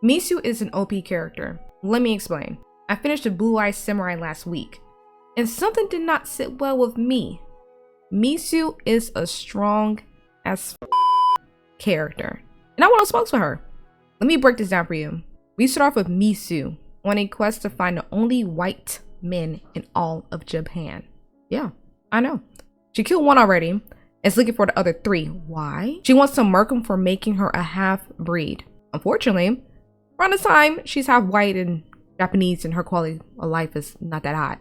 Misu is an OP character. Let me explain. I finished the Blue Eye Samurai last week, and something did not sit well with me. Misu is a strong as character, and I want to smoke with her. Let me break this down for you. We start off with Misu on a quest to find the only white men in all of Japan. Yeah, I know. She killed one already and is looking for the other 3. Why? She wants to murk him for making her a half-breed. Unfortunately, around the time she's half white and Japanese and her quality of life is not that hot.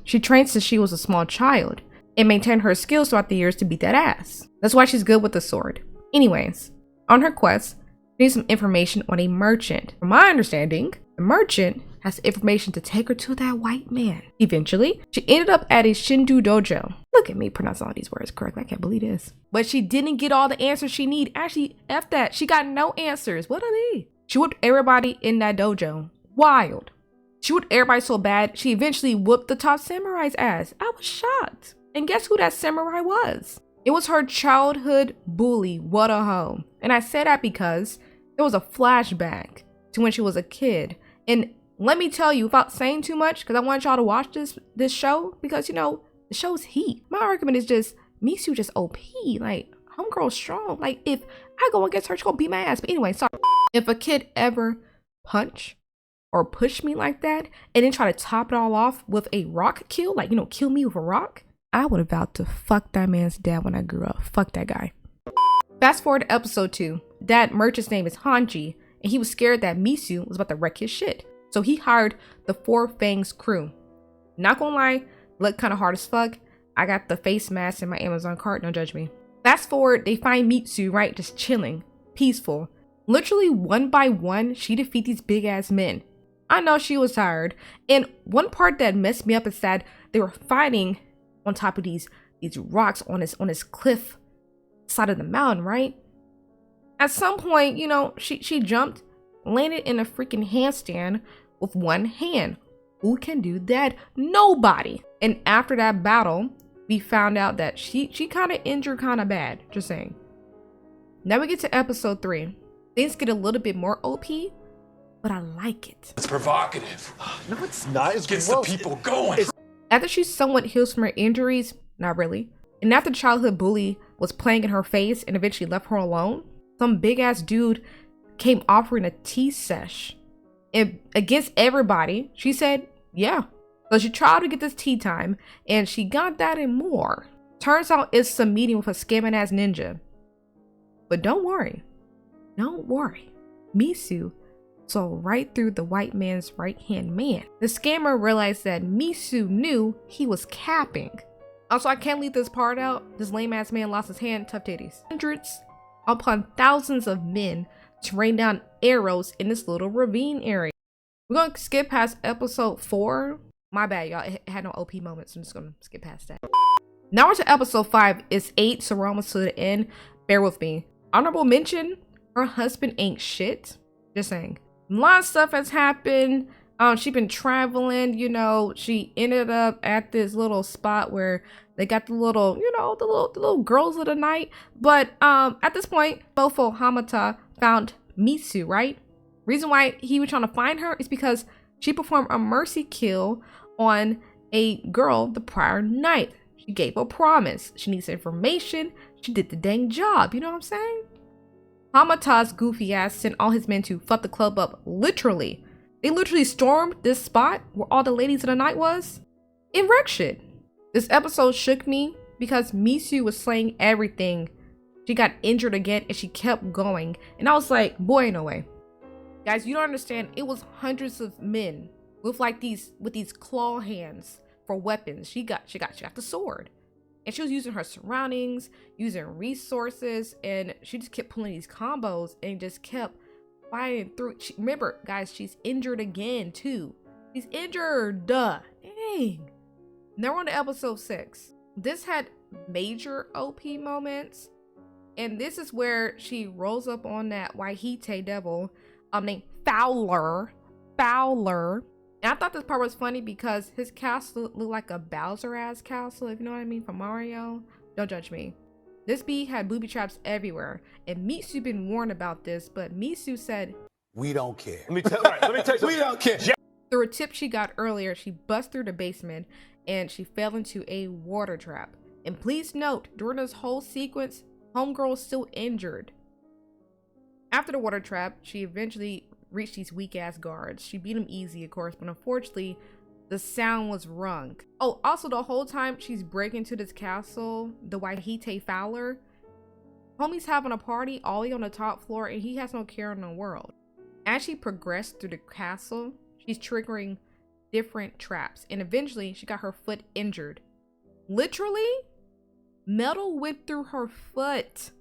She trained since she was a small child and maintained her skills throughout the years to beat that ass. That's why she's good with the sword. Anyways, on her quest, she needs some information on a merchant. From my understanding, the merchant has information to take her to that white man. Eventually, she ended up at a Shindu dojo. Look at me pronouncing all these words correctly. I can't believe this. But she didn't get all the answers she needed. Actually, F that. She got no answers. What are they? She whooped everybody in that dojo. Wild. She whooped everybody so bad, she eventually whooped the top samurai's ass. I was shocked. And guess who that samurai was? It was her childhood bully, what a hoe. And I say that because there was a flashback to when she was a kid. And let me tell you, without saying too much, because I want y'all to watch this show, because, you know, the show's heat. My argument is just, Misu just OP. Like, homegirl strong. Like, if I go against her, she's gonna beat my ass. But anyway, sorry. If a kid ever punch or push me like that and then try to top it all off with a rock kill, like, you know, kill me with a rock, I would have vowed to fuck that man's dad when I grew up. Fuck that guy. Fast forward to episode 2. That merchant's name is Hanji, and he was scared that Misu was about to wreck his shit. So he hired the Four Fangs crew. Not gonna lie, look kind of hard as fuck. I got the face mask in my Amazon cart, don't judge me. Fast forward, they find Mitsu, right, just chilling, peaceful. Literally one by one, she defeats these big ass men. I know she was tired. And one part that messed me up is that they were fighting on top of these rocks on this cliff side of the mountain, right? At some point, you know, she jumped, landed in a freaking handstand with one hand. Who can do that? Nobody. And after that battle, we found out that she kind of injured kind of bad. Just saying. Now we get to episode 3. Things get a little bit more OP, but I like it. It's provocative. No, it's not. It's Gets gross. the people going. After she somewhat heals from her injuries, not really, and after the childhood bully was playing in her face and eventually left her alone, some big ass dude came offering a tea sesh. And against everybody, she said, yeah. So she tried to get this tea time, and she got that and more. Turns out it's some meeting with a scamming ass ninja. But don't worry. Misu saw right through the white man's right-hand man. The scammer realized that Misu knew he was capping. Also, I can't leave this part out. This lame-ass man lost his hand, tough titties. Hundreds upon thousands of men to rain down arrows in this little ravine area. We're gonna skip past episode 4. My bad, y'all. It had no OP moments, so I'm just gonna skip past that. Now we're to episode 5. It's 8, so we're almost to the end. Bear with me. Honorable mention, her husband ain't shit. Just saying. A lot of stuff has happened. She been traveling, you know. She ended up at this little spot where they got the little, you know, the little girls of the night. But at this point, Bofo Hamata found Misu, right? Reason why he was trying to find her is because she performed a mercy kill on a girl the prior night. She gave a promise. She needs information. She did the dang job. You know what I'm saying? Hamata's goofy ass sent all his men to fuck the club up. Literally. They literally stormed this spot where all the ladies of the night was. It wrecked shit. This episode shook me because Misu was slaying everything. She got injured again and she kept going. And I was like, boy, no way. Guys, you don't understand. It was hundreds of men with these claw hands for weapons. She got the sword. And she was using her surroundings, using resources, and she just kept pulling these combos and just kept fighting through. Remember, guys, she's injured again too. She's injured. Duh. Dang. Now we're on to episode 6. This had major OP moments. And this is where she rolls up on that Waihite devil named Fowler. And I thought this part was funny because his castle looked like a Bowser-ass castle, if you know what I mean, from Mario. Don't judge me. This bee had booby traps everywhere, and Mitsu been warned about this, but Mitsu said, We don't care. Let me tell you something. We don't care. Through a tip she got earlier, she bust through the basement and she fell into a water trap. And please note, during this whole sequence, homegirl is still injured. After the water trap, she eventually reached these weak ass guards. She beat them easy, of course, but unfortunately, the sound was rung. Oh, also the whole time she's breaking into this castle, the Waihite Fowler, homie's having a party all the way on the top floor and he has no care in the world. As she progressed through the castle, she's triggering different traps and eventually she got her foot injured. Literally, metal went through her foot.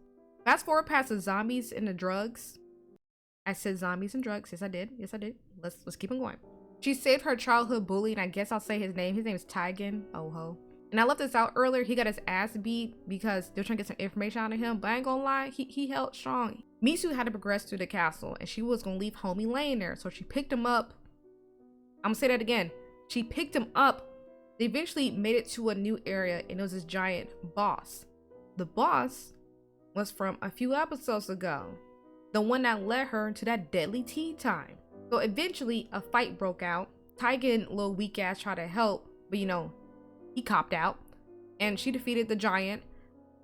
Fast forward past the zombies and the drugs. I said zombies and drugs. Yes, I did. Yes, I did. Let's keep on going. She saved her childhood bully, and I guess I'll say his name. His name is Taigen. Oh ho. And I left this out earlier. He got his ass beat because they're trying to get some information out of him. But I ain't gonna lie, he held strong. Misu had to progress through the castle, and she was gonna leave homie laying there. So she picked him up. I'm gonna say that again. She picked him up. They eventually made it to a new area, and it was this giant boss. The boss was from a few episodes ago. The one that led her to that deadly tea time. So eventually a fight broke out. Taigen, little weak ass, tried to help, but you know, he copped out and she defeated the giant.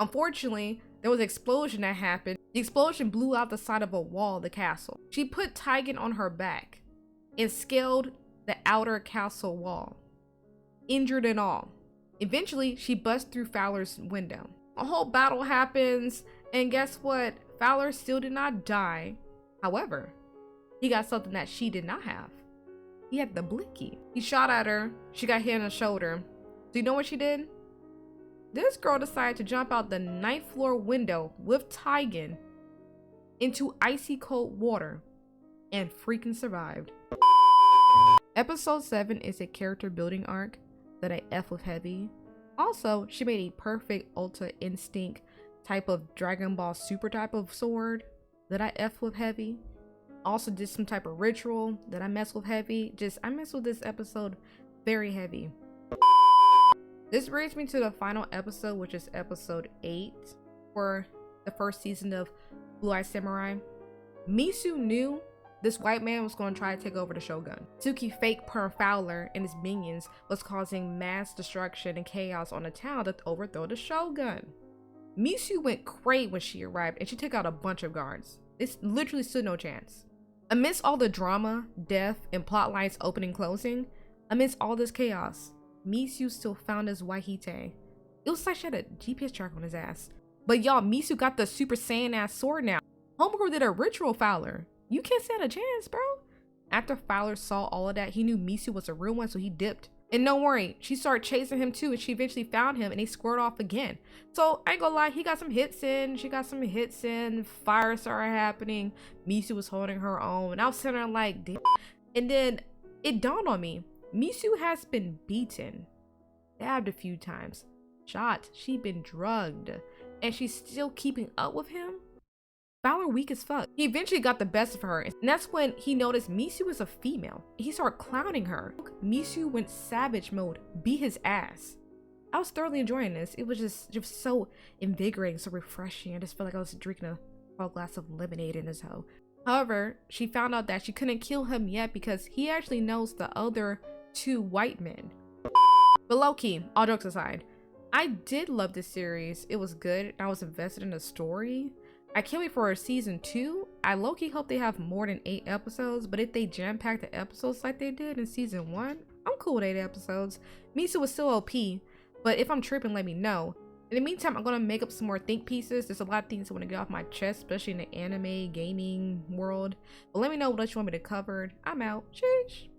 Unfortunately, there was an explosion that happened. The explosion blew out the side of a wall of the castle. She put Taigen on her back and scaled the outer castle wall, injured and all. Eventually, she busts through Fowler's window. A whole battle happens, and guess what? Fowler still did not die. However, he got something that she did not have. He had the blicky. He shot at her. She got hit in the shoulder. Do you know what she did? This girl decided to jump out the 9th floor window with Taigen into icy cold water and freaking survived. Episode 7 is a character building arc that I F with heavy. Also, she made a perfect Ultra Instinct type of Dragon Ball Super type of sword that I F with heavy. Also did some type of ritual that I mess with heavy. I mess with this episode very heavy. This brings me to the final episode, which is episode 8 for the first season of Blue Eye Samurai. Misu knew this white man was going to try to take over the Shogun. Suki fake Perm Fowler and his minions was causing mass destruction and chaos on the town to overthrow the Shogun. Misu went crazy when she arrived and she took out a bunch of guards. It literally stood no chance. Amidst all the drama, death, and plot lines opening and closing, amidst all this chaos, Misu still found his Waihite. It was like she had a GPS tracker on his ass. But y'all, Misu got the Super Saiyan ass sword now. Homegirl did a ritual Fowler. You can't stand a chance, bro. After Fowler saw all of that, he knew Misu was a real one, so he dipped. And don't worry, she started chasing him too, and she eventually found him, and they squared off again. So I ain't gonna lie, he got some hits in, she got some hits in, fire started happening, Misu was holding her own, and I was sitting there like, damn. And then it dawned on me, Misu has been beaten, stabbed a few times, shot, she's been drugged, and she's still keeping up with him? Fowler weak as fuck. He eventually got the best of her, and that's when he noticed Misu was a female. He started clowning her. Misu went savage mode, beat his ass. I was thoroughly enjoying this. It was just so invigorating, so refreshing. I just felt like I was drinking a whole glass of lemonade in this hoe. However, she found out that she couldn't kill him yet because he actually knows the other 2 white men. But low key, all jokes aside, I did love this series. It was good. I was invested in the story. I can't wait for season 2. I low-key hope they have more than 8 episodes, but if they jam-pack the episodes like they did in season 1, I'm cool with 8 episodes. Misu was still OP, but if I'm tripping, let me know. In the meantime, I'm gonna make up some more think pieces. There's a lot of things I want to get off my chest, especially in the anime, gaming world. But let me know what you want me to cover. I'm out. Sheesh.